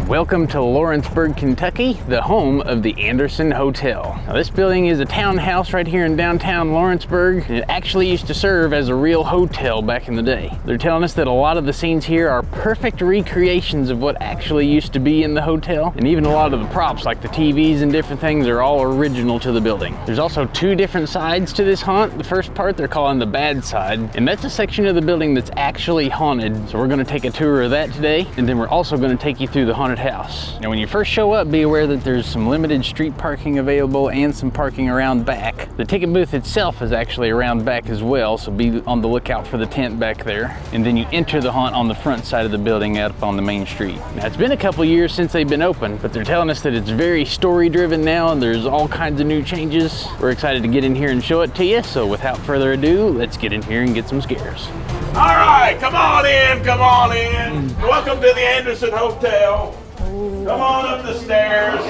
Welcome to Lawrenceburg, Kentucky, the home of the Anderson Hotel. Now, this building is a townhouse right here in downtown Lawrenceburg, and it actually used to serve as a real hotel back in the day. They're telling us that a lot of the scenes here are perfect recreations of what actually used to be in the hotel, and even a lot of the props like the TVs and different things are all original to the building. There's also two different sides to this haunt. The first part they're calling the bad side, and that's a section of the building that's actually haunted. So we're going to take a tour of that today, and then we're also going to take you through the haunted house. Now when you first show up, be aware that there's some limited street parking available and some parking around back. The ticket booth itself is actually around back as well, so be on the lookout for the tent back there. And then you enter the haunt on the front side of the building out up on the main street. Now it's been a couple years since they've been open, but they're telling us that it's very story driven now and there's all kinds of new changes. We're excited to get in here and show it to you, so without further ado, let's get in here and get some scares. All right, come on in, come on in. Welcome to the Anderson Hotel. Come on up the stairs.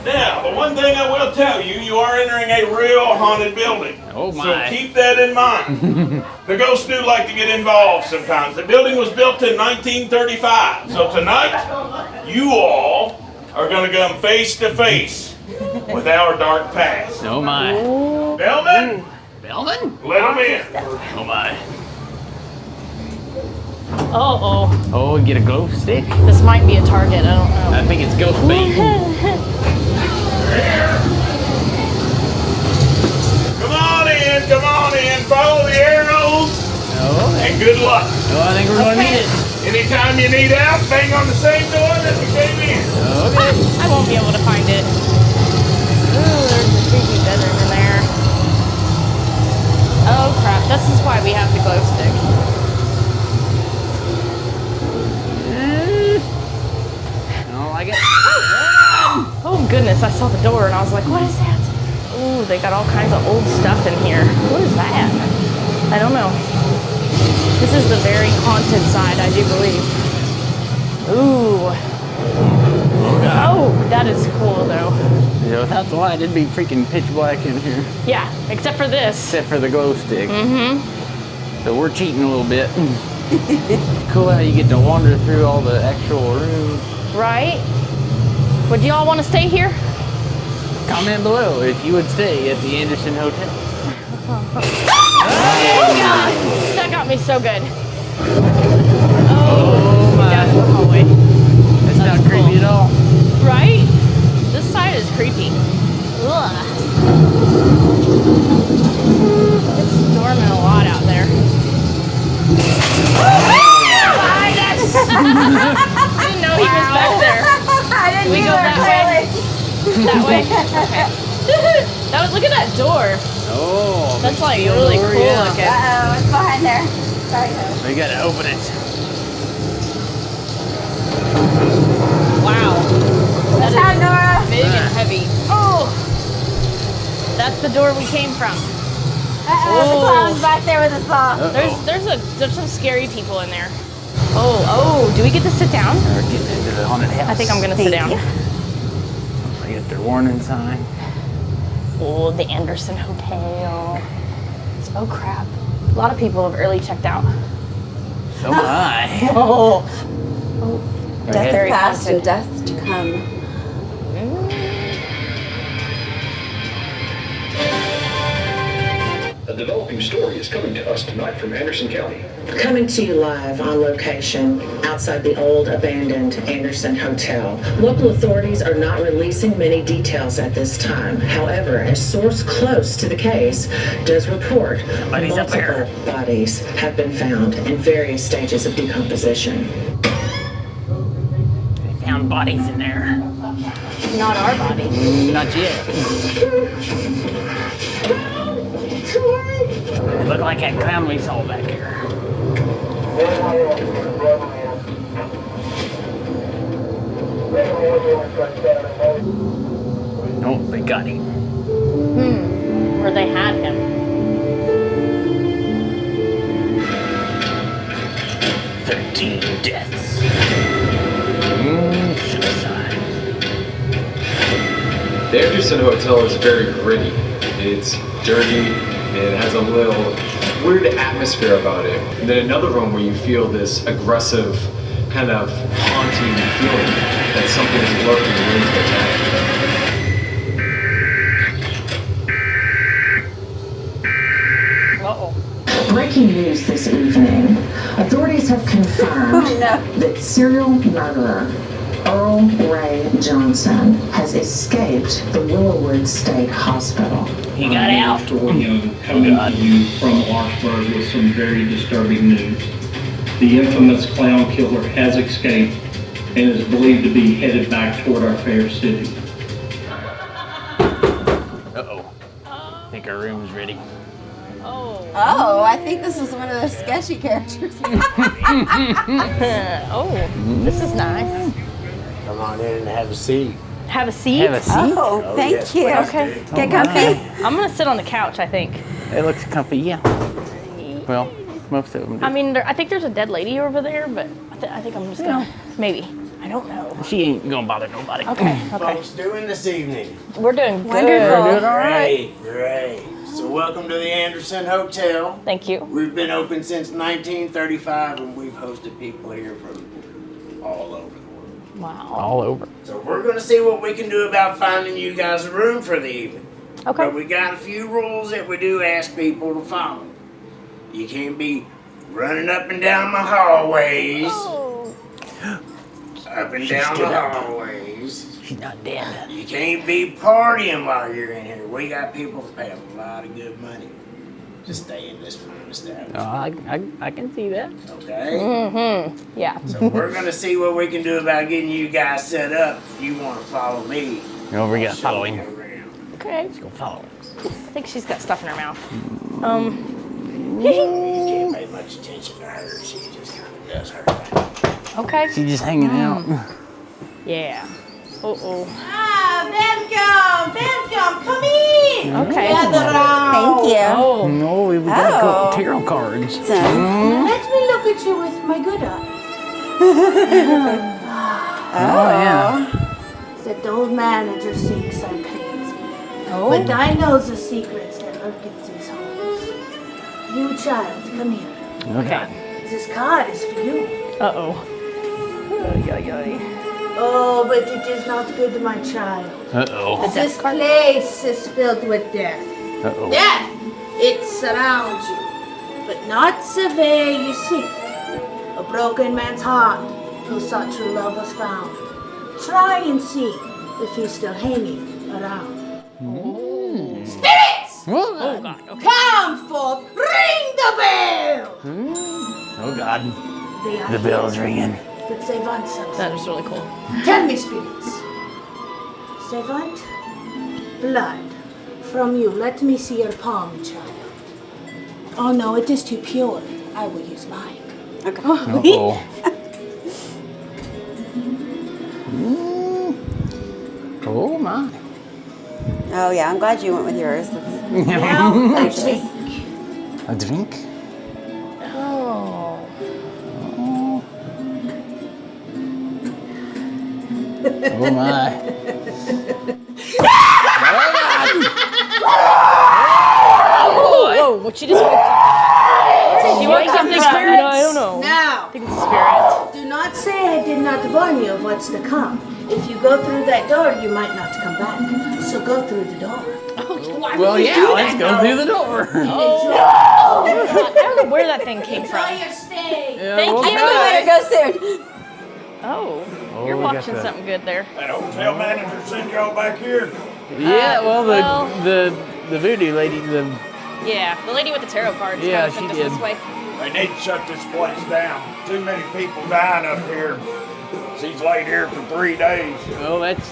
Now, the one thing I will tell you, you are entering a real haunted building. Oh my. So keep that in mind. The ghosts do like to get involved sometimes. The building was built in 1935. So tonight, you all are going to come face to face with our dark past. Oh my. Bellman, Bellman? let them in. Oh my. Uh-oh. Oh, get a glow stick? This might be a target, I don't know. I think it's ghost bait. Come on in, follow the arrows, and good luck. Oh, I think we're gonna need it. Anytime you need out, bang on the same door that you came in. Okay. I won't be able to find it. Ooh, there's a creepy bedroom in there. Oh crap, this is why we have the glow stick. I don't like it. Oh goodness, I saw the door and I was like, what is that? Ooh, they got all kinds of old stuff in here. What is that? I don't know. This is the very haunted side, I do believe. Ooh. Oh, that is cool though. Yeah, without the light, it'd be freaking pitch black in here. Yeah, except for this. Except for the glow stick. Mm-hmm. So we're cheating a little bit. Cool how you get to wander through all the actual rooms. Right? Would you all want to stay here? Comment below if you would stay at the Anderson Hotel. Oh God, that got me so good. Oh my. Down the hallway. That's not cool. creepy at all. Right? This side is creepy. Ugh. It's storming a lot out there. Didn't know he was back there. I didn't Do we go that way? That way? Okay. That was, look at that door. Oh. That's like steel really door, cool yeah. looking. Uh-oh, it's behind there. Sorry, guys. We gotta open it. Wow. That Ciao, is Nora. big and heavy. Oh! That's the door we came from. Uh-oh, the clown's back there with a saw. There's some scary people in there. Oh, do we get to sit down? We're getting into the haunted house. I think I'm gonna sit down. I get their warning sign. Oh, the Anderson Hotel. Oh crap. A lot of people have early checked out. Oh my. Oh. Death Very past haunted. and death to come. A developing story is coming to us tonight from Anderson County. Coming to you live on location outside the old abandoned Anderson Hotel. Local authorities are not releasing many details at this time. However, a source close to the case does report Bodies up there. multiple bodies have been found in various stages of decomposition. They found bodies in there. Not our body. Not yet. They look like that clown we saw back here. Oh, they got him. Where they had him. Deaths. Suicide. The Anderson Hotel is very gritty. It's dirty. It has a little weird atmosphere about it. And then another room where you feel this aggressive kind kind of haunting feeling that something is lurking waiting to attack. Uh-oh. Breaking news this evening. Authorities have confirmed that serial murderer Earl Ray Johnson has escaped the Willowwood State Hospital. He got out. Story coming to you from Lawrenceburg with some very disturbing news. The infamous clown killer has escaped and is believed to be headed back toward our fair city. Uh-oh. I think our room's ready. Oh, I think this is one of those sketchy characters. Oh, this is nice. Come on in and have a seat. Have a seat? Have a seat? Oh, thank yes, you. Okay. Get comfy. I'm gonna sit on the couch, I think. It looks comfy, yeah. Well, most of them do. I mean, I think there's a dead lady over there, but I think I'm just gonna, maybe. I don't know. She ain't gonna bother nobody. Okay, okay. Folks doing this evening? We're doing good. Wonderful. Doing all right. Great. So welcome to the Anderson Hotel. Thank you. We've been open since 1935 and we've hosted people here from all over the world. Wow. All over. So we're gonna see what we can do about finding you guys a room for the evening. Okay. But we got a few rules that we do ask people to follow. You can't be running up and down the hallways. Up and down the hallways. She's not dead. You can't be partying while you're in here. We got people that pay a lot of good money to stay in this fine establishment. I can see that. Okay? Mm-hmm. Yeah. So we're gonna see what we can do about getting you guys set up if you wanna follow me. Oh, we I'll gotta show follow you him. around. Okay. Let's go follow him. I think she's got stuff in her mouth. You can't pay much attention to her. She just kind of does her thing. Okay. She's just hanging out. Yeah. Uh-oh. Welcome, come in. Okay. Thank you. Oh. No, we gotta go tarot cards. So, let me look at you with my good eye. Oh, yeah. That old manager thinks I'm crazy. Oh. But I know the secrets that lurk in these homes. You child, come here. Okay. This card is for you. Uh-oh. Oh, but it is not good, my child. Uh-oh. This place is filled with death. Uh-oh. Death! It surrounds you, but not the way you think. A broken man's heart who thought true love was found. Try and see if he's still hanging around. Spirits! Oh, God. Okay. Come forth! Ring the bell! Oh, God. They are The bell's ringing. but they want something. That is really cool. Tell me, spirits. They want blood from you. Let me see your palm, child. Oh no, it is too pure. I will use mine. Uh-oh. Oh, my. Oh yeah, I'm glad you went with yours. Now, a drink. A drink? Oh. Oh, my. Whoa, what she just She woke something up. I don't know. Now, I think it's a spirit. do not say I did not warn you of what's to come. If you go through that door, you might not come back. So go through the door. Well, yeah, let's go through the door. I don't know where that thing came from. Your stay. Thank we'll you. try. Better go soon. Oh, Oh, you're we got watching the- something good there. That hotel manager send y'all back here? Yeah, well, well- the voodoo lady, Yeah, the lady with the tarot cards. Yeah, kinda she sent us did. This way. They need to shut this place down. Too many people dying up here. She's laid here for 3 days. well, that's,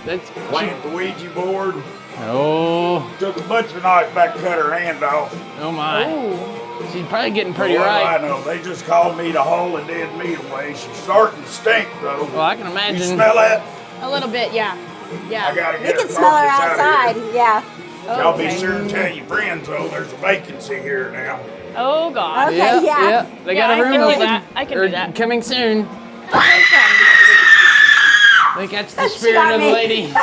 Playing the Ouija board. oh, Took a butcher knife back, cut her hand off. oh my. Ooh. She's probably getting pretty What do I right. know? They just called me to haul a dead meat away. She's starting to stink, though. Well, I can You imagine. smell that? A little bit, yeah. Yeah. I gotta You get can her smell her carcass out outside. of here. Yeah. Y'all be Okay. sure and tell your friends, though, there's a vacancy here now. Oh, God. Okay. Yeah, yeah. yeah. They Yeah, got I a room can do open. that. I can or do that. coming soon. I think that's the She spirit got of the me. lady.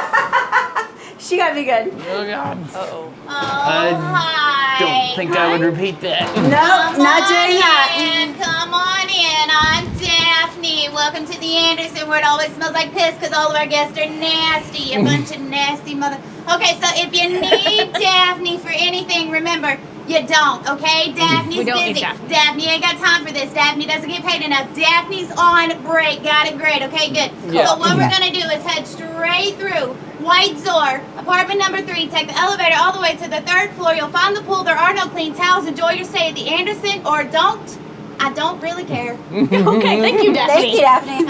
She got me good. Oh, God. Uh-oh. I don't think I would repeat that. No, not doing that. Come on in, I'm Daphne. you. Welcome to the Anderson, where it always smells like piss because all of our guests are nasty. A bunch of nasty mother... Okay, so if you need Daphne for anything, remember, you don't, okay? Daphne's We don't need busy. Daphne. Daphne ain't got time for this. Daphne doesn't get paid enough. Daphne's on break. Got it, great. Okay, good. Yeah. So what we're going to do is head straight through White Zor, apartment number 3. Take the elevator all the way to the 3rd floor. You'll find the pool. There are no clean towels. Enjoy your stay at the Anderson, or don't. I don't really care. Okay, thank you, Daphne. Thank you, Daphne.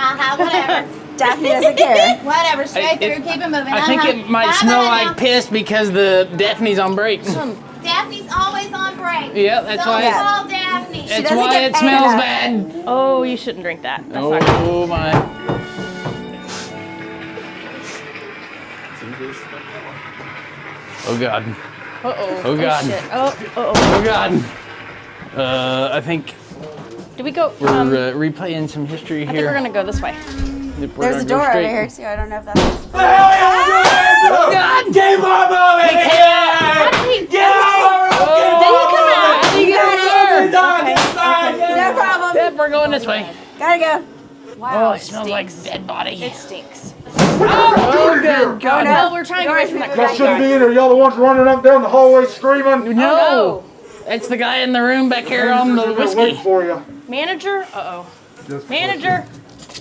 Whatever. Daphne doesn't care. Whatever, straight through. Keep it moving. I think it might smell like piss because the Daphne's on break. Daphne's always on break. Yeah, that's why. Don't call Daphne. That's why it smells bad. Oh, you shouldn't drink that. That's not good. Oh my. Oh God. Uh-oh. Oh God. shit. Oh God. I think Do we go? we're replaying some history I think here. we're gonna go this way. There's a door over here too. I don't know if that's. Oh God! Get my mom in here! Get our How do you get over there? No problem. Yep, we're going this way. Gotta go. Oh, it smells like dead body. It stinks. Oh, good God. No, we're trying to get away from that Y'all crazy shouldn't guy. be in here. Y'all the ones running up down the hallway screaming. No. It's the guy in the room back here on the whiskey. Waiting for you. Manager? Uh-oh. Manager?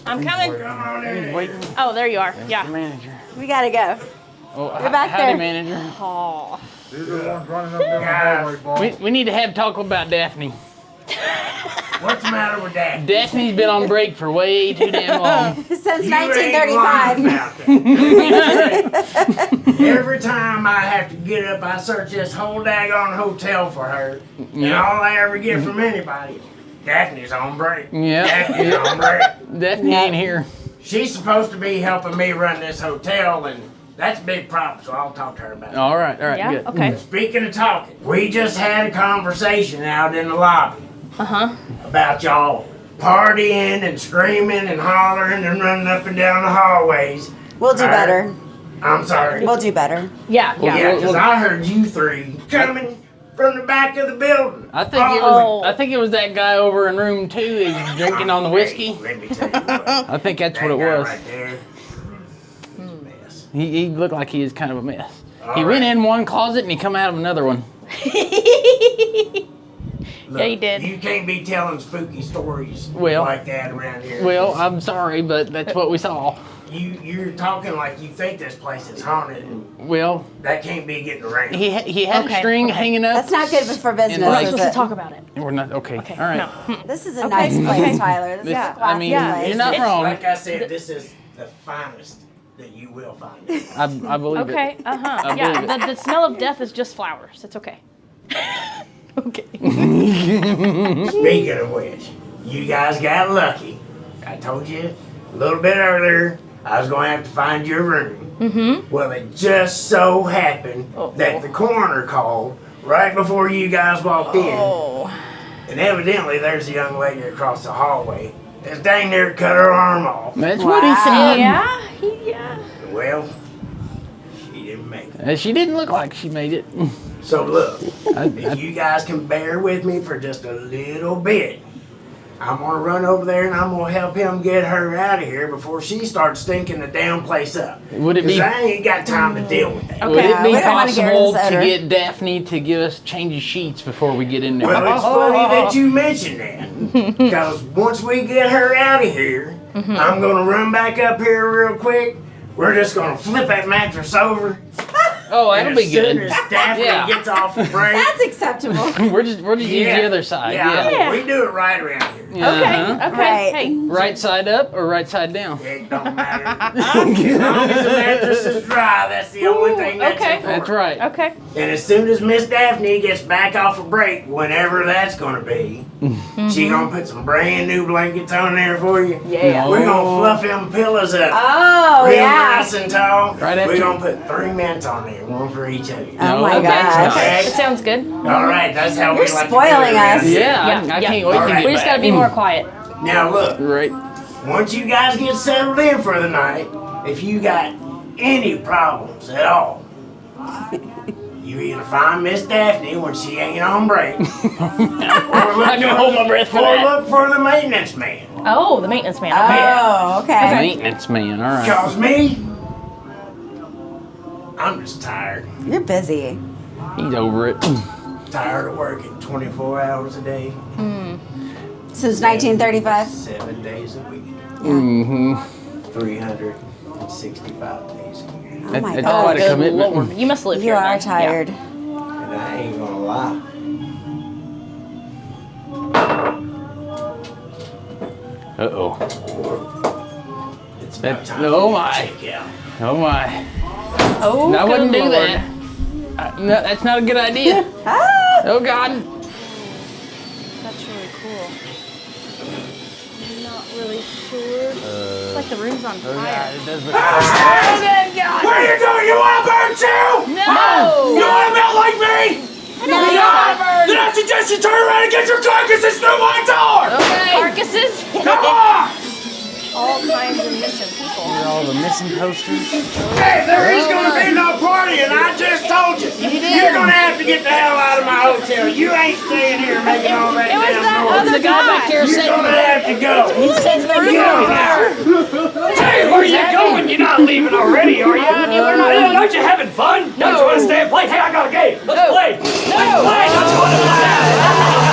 I'm coming. He's waiting. Oh, there you are. Yeah. Manager. We gotta go. Oh, We're back howdy, there. manager. Oh. These are the ones running up down the hallway, boss. We need to have talk about Daphne. What's the matter with that? Daphne's been on break for way too damn long. Since You ain't 1935. lying about that. Every time I have to get up, I search this whole daggone hotel for her. And all I ever get from anybody, Daphne's on break. Yeah. Daphne's on break. Daphne ain't here. She's supposed to be helping me run this hotel, and that's a big problem, so I'll talk to her about it. All right, Yeah? good. Okay. Speaking of talking, we just had a conversation out in the lobby Uh-huh. about y'all partying and screaming and hollering and running up and down the hallways. We'll do better. I'm sorry. We'll do better. Yeah, yeah. Yeah, because I heard you three coming from the back of the building. I think it was that guy over in room 2 is drinking on the whiskey. Let me tell you what. I think that's That what it guy was. right there, mess. He looked like he was kind of a mess. He All went right. in one closet and he come out of another one. Yeah, you did. You can't be telling spooky stories Well- like that around here. Well, I'm sorry, but that's what we saw. You're talking like you think this place is haunted, and Well, that can't be getting around. he had Okay, a string okay. hanging up. That's not good for business, And We're not like- is supposed to it? talk about it. We're not okay. Okay. All right. No. This is a Okay, nice place, okay. Tyler. This is This- a I classy mean, place. you're not wrong. Like I said, this is the finest that you will find. I believe it. Okay, uh-huh. I Yeah, believe the smell of death is just flowers. It's okay. Okay. Speaking of which, you guys got lucky. I told you a little bit earlier I was going to have to find your room. Mm-hmm. Well, it just so happened that the coroner called right before you guys walked in. Oh. And evidently there's a young lady across the hallway that's dang near cut her arm off. That's what he said. Yeah? Yeah. Well, she didn't make it. She didn't look like she made it. So look, I- if you guys can bear with me for just a little bit, I'm gonna run over there and I'm gonna help him get her out of here before she starts stinking the damn place up. Would it 'Cause be- I ain't got time to deal with that. Would it be we don't wanna get rid of possible this to odor. get Daphne to give us change of sheets before we get in there? Well, it's funny that you mentioned that, because once we get her out of here, I'm gonna run back up here real quick. We're just gonna flip that mattress over. Oh, and that'll be as soon good. as Daphne Yeah. gets off the break, That's acceptable. We're just use the other side. Yeah. we do it right around here. Uh-huh. Okay. Right. Hey. Right side up or right side down? It don't matter. As long as the mattress is dry, that's the only thing that's okay. important. That's right. Okay. And as soon as Miss Daphne gets back off a break, whenever that's gonna be, she gonna put some brand new blankets on there for you. Yeah. We're gonna fluff them pillows up. Oh, Real yeah. nice and tall. Right after- We're gonna put 3 mints on there, one for each of you. Oh my that's gosh. nice. It sounds good. All right, that's how You're we like spoiling to do it around us. here. Yeah, Yeah, I yeah. can't wait All to right. get We just back. gotta be more quiet. Now look, Right. once you guys get settled in for the night, if you got any problems at all, you either find Miss Daphne when she ain't on break, or I can hold my breath for or that. look for the maintenance man. Oh, the maintenance man. Okay. Oh, okay. Maintenance man, all right. Cause me, I'm just tired. You're busy. He's over it. Tired of working 24 hours a day, Since 1935. 7 days a week, Mm-hmm. 365 days a year. Oh my That's God. quite a Good commitment. Lord. You must live You here. are then. tired. And I ain't gonna lie. Uh-oh. It's about That- time oh for you to my. check out. Oh my. Yeah. Oh, No, I good wouldn't do Lord. that. No, that's not a good idea. Oh God. That's really cool. I'm not really sure. It's like the room's on fire. It does look. What are you doing? You wanna burn too? No! You wanna melt like me? No, I don't wanna burn. Then I suggest you turn around and get your carcasses through my door! Carcasses? Come on! All kinds of missing people. All the missing posters. Hey, there is gonna be no party, and I just told you. You're gonna have to get the hell out of my hotel. You ain't staying here making all that It was damn that noise. other guy back here You're saying gonna have to go. He says the room Get on out fire. Hey, where you going? You're not leaving already, are you? we're not leaving. Aren't you having fun? Don't you want to stay and play? Hey, I got a game. Let's play. Let's play. Don't you want to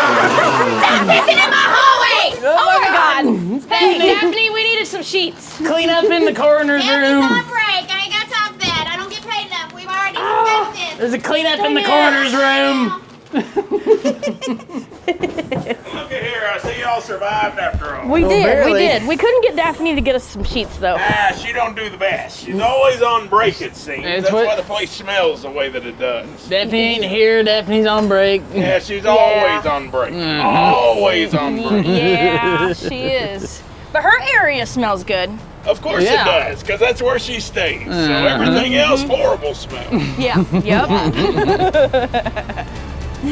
Missing in my hallway! Oh my God! Hey, Daphne, we needed some sheets. Clean up in the coroner's Daphne's room. on break. I ain't got time for that. I don't get paid enough. We've already discussed this. There's a clean up in the coroner's room. Look at here. I see y'all survived after all. We did, barely. we did. We couldn't get Daphne to get us some sheets though. She don't do the best. She's always on break, it seems. It's That's what- why the place smells the way that it does. Daphne ain't here. Daphne's on break. Yeah, she's always on break. Always on break. Yeah, she is. But her area smells good. Of course Yeah. it does, because that's where she stays. So everything else horrible smells. Yeah, yep. All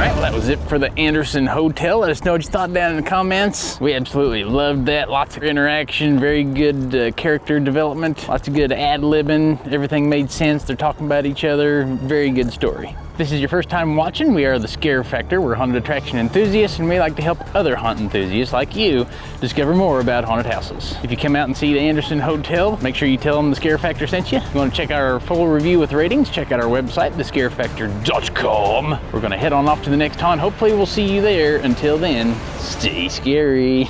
right, well, that was it for the Anderson Hotel. Let us know what you thought down in the comments. We absolutely loved that. Lots of interaction, very good character development, lots of good ad-libbing. Everything made sense. They're talking about each other. Very good story. If this is your first time watching, we are The Scare Factor. We're haunted attraction enthusiasts, and we like to help other haunt enthusiasts like you discover more about haunted houses. If you come out and see the Anderson Hotel, make sure you tell them The Scare Factor sent you. If you want to check out our full review with ratings, check out our website, thescarefactor.com. We're going to head on off to the next haunt. Hopefully we'll see you there. Until then, stay scary.